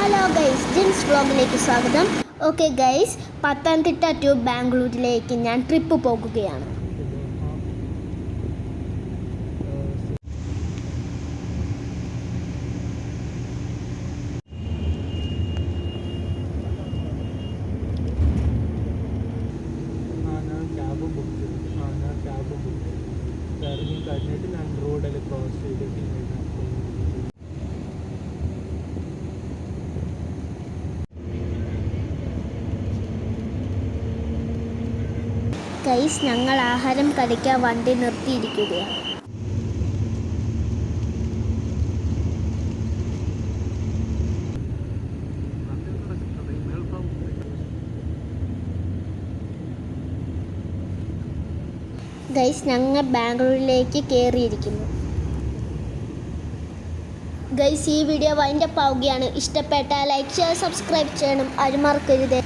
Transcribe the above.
Hello guys, Jins വ്ളോഗിലേക്ക് സ്വാഗതം. Okay guys, Pathanamthitta to ബാംഗ്ലൂരിലേക്ക് ഞാൻ ട്രിപ്പ് പോകുകയാണ്. കഴിഞ്ഞിട്ട് ഞാൻ റോഡിൽ ക്രോസ് ചെയ്തിട്ട് ഗൈസ്, ഞങ്ങൾ ആഹാരം കഴിക്കാൻ വണ്ടി നിർത്തിയിരിക്കുകയാണ്. ഗൈസ്, ഞങ്ങൾ ബാംഗ്ലൂരിലേക്ക് കയറിയിരിക്കുന്നു. ഗൈസ്, ഈ വീഡിയോ വൈൻഡപ്പ് ആവുകയാണ്. ഇഷ്ടപ്പെട്ടാൽ ലൈക്ക്, ഷെയർ, സബ്സ്ക്രൈബ് ചെയ്യണം. ആരും മറക്കരുത്.